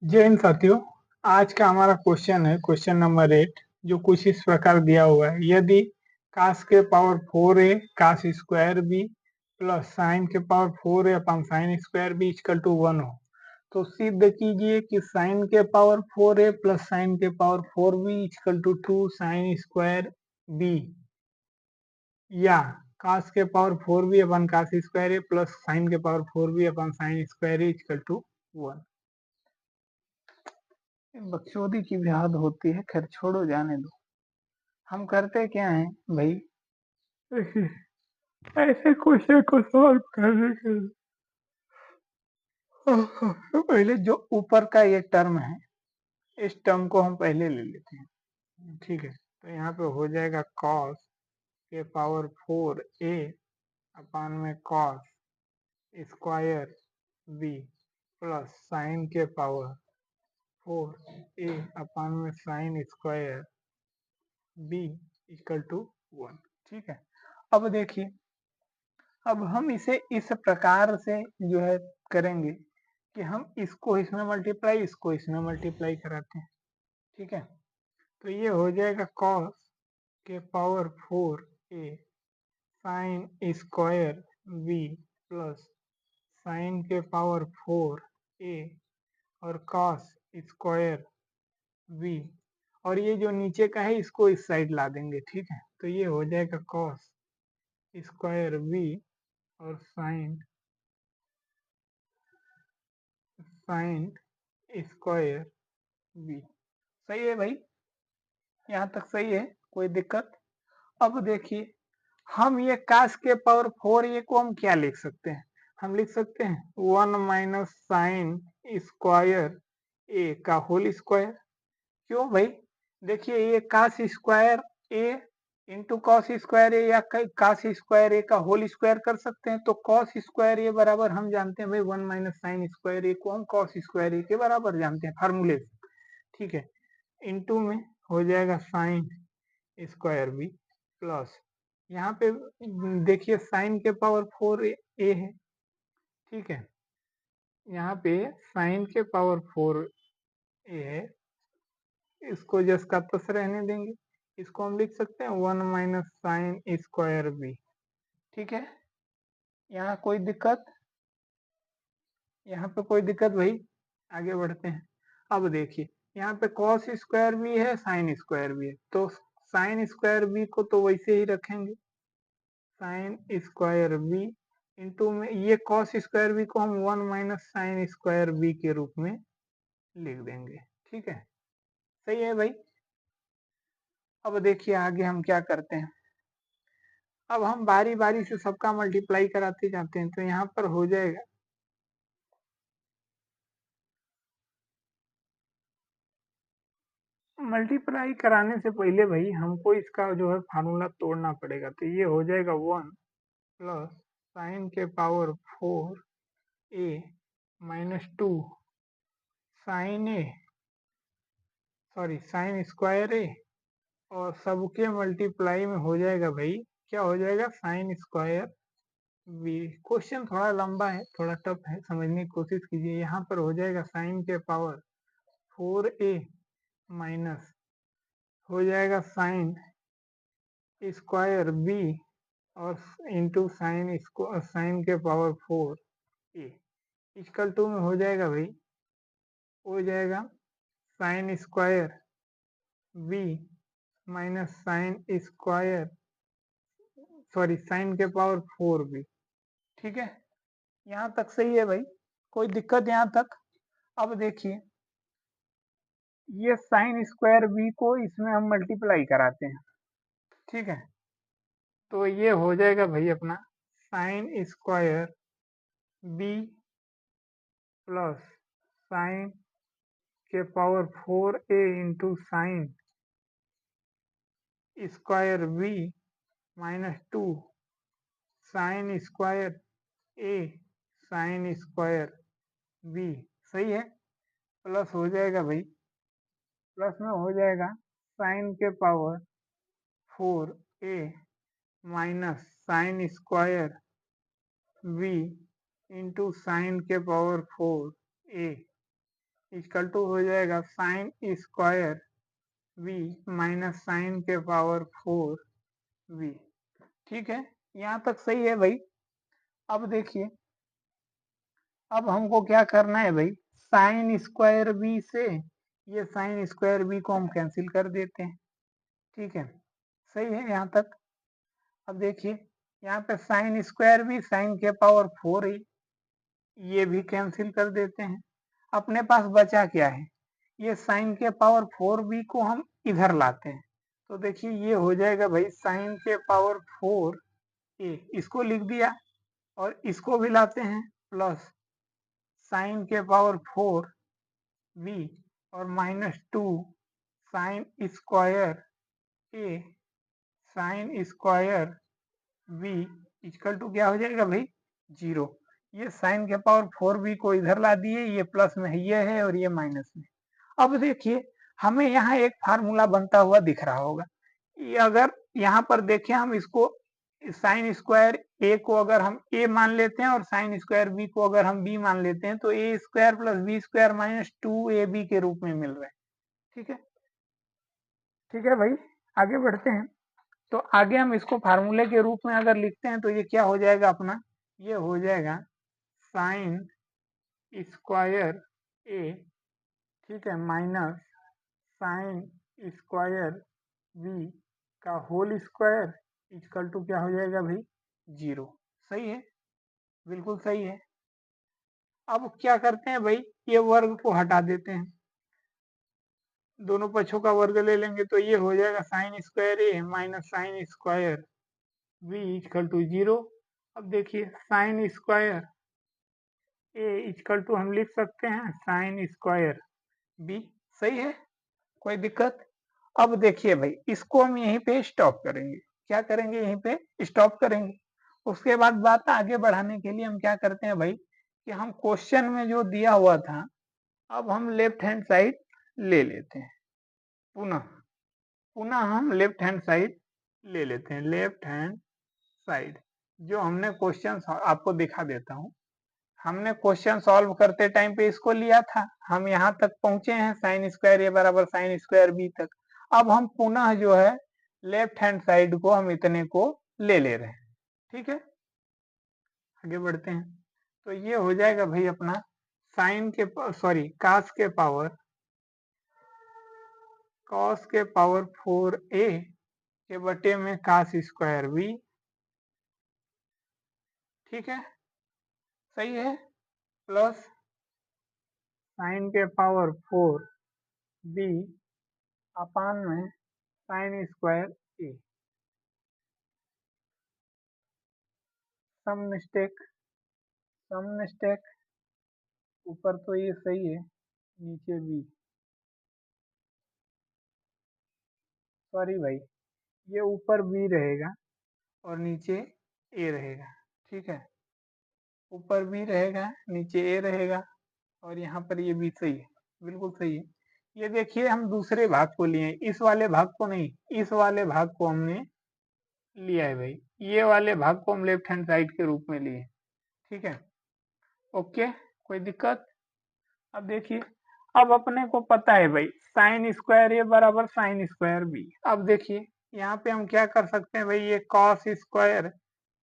जय हिंद साथियों। आज का हमारा क्वेश्चन है क्वेश्चन नंबर 8, जो कुछ इस प्रकार दिया हुआ है। यदि कास के power 4a cos square B plus sine के power 4a upon sine square B equal to 1 हो, तो सिद्ध कीजिए कि साइन के पावर 4a प्लस साइन के power 4b equal to 2 sine square B, या कास के power 4b upon cos square A plus sine के power 4b upon sine square A equal to 1। बकचोदी की भी हद होती है, खैर छोड़ो, जाने दो। हम करते क्या है भाई, ऐसे ऐसे क्वेश्चन को सॉल्व करने के लिए तो पहले जो ऊपर का ये टर्म है, इस टर्म को हम पहले ले लेते हैं। ठीक है, तो यहाँ पे हो जाएगा cos के पावर 4a अपान में cos square b plus sine के पावर 4a अपान में sine square b equal to 1। ठीक है, अब देखिए, अब हम इसे इस प्रकार से जो है करेंगे कि हम इसको इसमें मल्टीप्लाई, इसको इसमें मल्टीप्लाई कराते हैं। ठीक है, तो ये हो जाएगा cos के power 4a sign square b plus sine के पावर 4a और cos स्क्वायर b, और ये जो नीचे का है इसको इस साइड ला देंगे। ठीक है, तो ये हो जाएगा cos स्क्वायर b और साइन साइन स्क्वायर बी। सही है भाई, यहाँ तक सही है, कोई दिक्कत? अब देखिए, हम ये कास के पावर 4a को हम क्या लिख सकते हैं? हम लिख सकते हैं 1 माइनस साइन स्क्वायर ए का होल स्क्वायर। क्यों भाई? देखिए, ये कास स्क्वायर ए इंटू कॉस स्क्वायर ए या कास स्क्वायर ए का होल स्क्वायर कर सकते हैं। तो कॉस स्क्वायर ए बराबर हम जानते हैं भाई 1 माइनस साइन स्क्वायर ए को हम कॉस स्क्वायर ए के बराबर जानते हैं फार्मूले से। ठीक है, इंटू में हो जाएगा साइन स्क्वायर बी प्लस, यहाँ पे देखिए साइन के पावर 4a है। ठीक है, यहाँ पे साइन के पावर 4a है, इसको जस का तस रहने देंगे। इसको हम लिख सकते हैं 1 माइनस साइन स्क्वायर बी। ठीक है, यहाँ कोई दिक्कत? यहाँ पे कोई दिक्कत भाई? आगे बढ़ते हैं। अब देखिए, यहाँ पे कॉस स्क्वायर भी है, साइन स्क्वायर भी है, तो साइन स्क्वायर बी को तो वैसे ही रखेंगे, साइन स्क्वायर बी इंटू में ये कॉस स्क्वायर बी को हम 1 माइनस साइन स्क्वायर बी के रूप में लिख देंगे। ठीक है, सही है भाई। अब देखिए आगे हम क्या करते हैं। अब हम बारी बारी से सबका मल्टीप्लाई कराते जाते हैं, तो यहाँ पर हो जाएगा मल्टीप्लाई कराने से पहले भाई हमको इसका जो है फार्मूला तोड़ना पड़ेगा। तो ये हो जाएगा 1 प्लस साइन के पावर 4a माइनस 2 साइन ए, सॉरी साइन स्क्वायर ए, और सबके मल्टीप्लाई में हो जाएगा भाई, क्या हो जाएगा, साइन स्क्वायर बी। क्वेश्चन थोड़ा लंबा है, थोड़ा टफ है, समझने की कोशिश कीजिए। यहाँ पर हो जाएगा साइन के पावर 4a माइनस हो जाएगा साइन स्क्वायर बी और इंटू साइन साइन के पावर 4a इक्वल टू में हो जाएगा भाई, हो जाएगा sine square B minus sine square, sorry sine के पावर 4b। ठीक है, यहाँ तक सही है भाई, कोई दिक्कत यहाँ तक? अब देखिए, ये साइन स्क्वायर बी को इसमें हम मल्टीप्लाई कराते हैं। ठीक है, तो ये हो जाएगा भाई अपना sine square B plus sine के power 4a into sine square B minus 2 sine square A sine square B. सही है, प्लस हो जाएगा भाई, प्लस में हो जाएगा साइन के power 4a minus sine square B into sine के पावर 4a इक्वल टू हो जाएगा sine square v minus sine के पावर 4v। ठीक है, यहाँ तक सही है भाई। अब देखिए, अब हमको क्या करना है भाई, साइन स्क्वायर बी से ये साइन स्क्वायर बी को हम कैंसिल कर देते हैं। ठीक है, सही है यहाँ तक। अब देखिए, यहाँ पे साइन स्क्वायर बी साइन के पावर 4 है, ये भी कैंसिल कर देते हैं। अपने पास बचा क्या है, ये साइन के पावर 4b को हम इधर लाते हैं, तो देखिए ये हो जाएगा भाई साइन के पावर 4a, इसको लिख दिया, और इसको भी लाते हैं प्लस साइन के पावर 4b और -2 sine square a sine square b equal to क्या हो जाएगा भाई 0। ये साइन के पावर 4b को इधर ला दिए, ये प्लस में ये है और ये माइनस में। अब देखिए, हमें यहाँ एक फार्मूला बनता हुआ दिख रहा होगा। ये अगर यहाँ पर देखें, हम इसको साइन स्क्वायर ए को अगर हम ए मान लेते हैं और साइन स्क्वायर बी को अगर हम बी मान लेते हैं, तो A square plus B square minus 2ab के रूप में मिल रहा है। ठीक है, ठीक है भाई, आगे बढ़ते हैं। तो आगे हम इसको फार्मूले के रूप में अगर लिखते हैं तो ये क्या हो जाएगा अपना, ये हो जाएगा साइन स्क्वायर ए, ठीक है, माइनस साइन स्क्वायर बी का होल स्क्वायर इक्वल टू क्या हो जाएगा भाई 0। सही है, बिल्कुल सही है। अब क्या करते हैं भाई, ये वर्ग को हटा देते हैं, दोनों पक्षों का वर्ग ले लेंगे, तो ये हो जाएगा sine square A minus sine square v equal to 0। अब देखिए, sine square A equal to हम लिख सकते हैं साइन स्क्वायर बी। सही है, कोई दिक्कत। अब देखिए भाई, इसको हम यहीं पे स्टॉप करेंगे। क्या करेंगे, यहीं पे स्टॉप करेंगे। उसके बाद बात आगे बढ़ाने के लिए हम क्या करते हैं भाई, कि हम क्वेश्चन में जो दिया हुआ था, अब हम लेफ्ट हैंड साइड ले लेते हैं, पुनः पुनः हम लेफ्ट हैंड साइड ले लेते हैं। लेफ्ट हैंड साइड जो हमने क्वेश्चन, आपको दिखा देता हूँ, हमने क्वेश्चन सॉल्व करते टाइम पे इसको लिया था, हम यहाँ तक पहुंचे हैं साइन स्क्वायर ए बराबर साइन स्क्वायर बी तक। अब हम पुनः जो है लेफ्ट हैंड साइड को हम इतने को ले रहे हैं। ठीक है, आगे बढ़ते हैं। तो ये हो जाएगा भाई अपना साइन के सॉरी कास के पावर कॉस के पावर 4a के बटे में कास स्क्वायर b। ठीक है, सही है, प्लस साइन के पावर 4b अपान में साइन स्क्वायर ए। सम मिस्टेक, ऊपर तो ये सही है, नीचे बी, सॉरी भाई, ये ऊपर बी रहेगा और नीचे ए रहेगा। ठीक है, ऊपर बी रहेगा नीचे ए रहेगा, और यहाँ पर ये बी सही है, बिल्कुल सही है। ये देखिए, हम दूसरे भाग को लिए, इस वाले भाग को नहीं, इस वाले भाग को हमने लिया है भाई, ये वाले भाग को हम लेफ्ट हैंड साइड के रूप में लिए। ठीक है, ओके, कोई दिक्कत। अब देखिए, अब अपने को पता है भाई साइन स्क्वायर ए बराबर साइन स्क्वायर बी। अब देखिए, यहाँ पे हम क्या कर सकते हैं भाई, ये कॉस स्क्वायर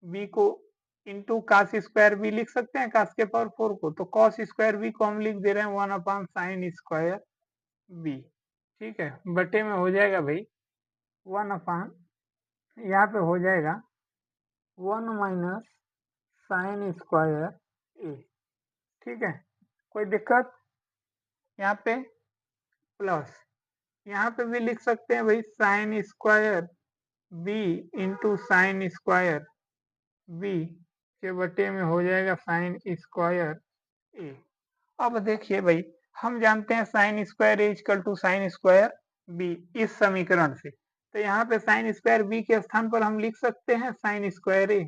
बी को इंटू कास स्क्वायर बी लिख सकते हैं, कास के पावर 4 को, तो कॉस स्क्वायर बी को हम लिख दे रहे हैं 1 अपान साइन स्क्वायर बी। ठीक है, बटे में हो जाएगा भाई 1 अपान, यहाँ पे हो जाएगा 1 माइनस साइन स्क्वायर ए। ठीक है, कोई दिक्कत। यहाँ पे प्लस, यहाँ पे भी लिख सकते हैं भाई sine square B into sine square B के बटे में हो जाएगा साइन स्क्वायर ए। अब देखिए भाई, हम जानते हैं sine square A equal to sine square B इस समीकरण से, तो यहाँ पे साइन स्क्वायर बी के स्थान पर हम लिख सकते हैं sine square A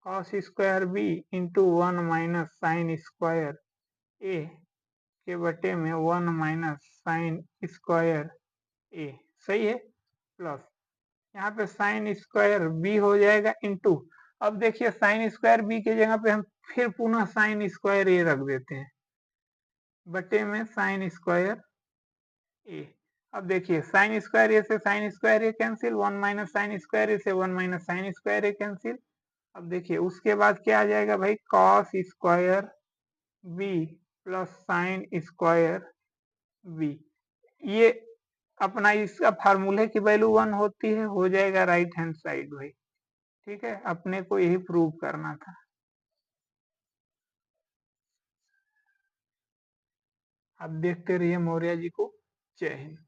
cos square B into 1 minus sine square A के बटे में 1 माइनस साइन स्क्वायर ए। सही है, प्लस यहाँ पे साइन स्क्वायर बी हो जाएगा इंटू, अब देखिए साइन स्क्वायर बी की जगह पे हम फिर पुनः साइन स्क्वायर ए रख देते हैं, बटे में साइन स्क्वायर ए। अब देखिए साइन स्क्वायर ए से sine square A cancel, 1 minus sine square A से 1 minus sine square A cancel. अब देखिए उसके बाद क्या आ जाएगा भाई, cos square B plus sine square B. ये अपना इसका फार्मूले की वैल्यू 1 होती है, हो जाएगा राइट हैंड साइड भाई। ठीक है, अपने को यही प्रूव करना था। अब देखते रहिए मौर्य जी को। जय हिंद।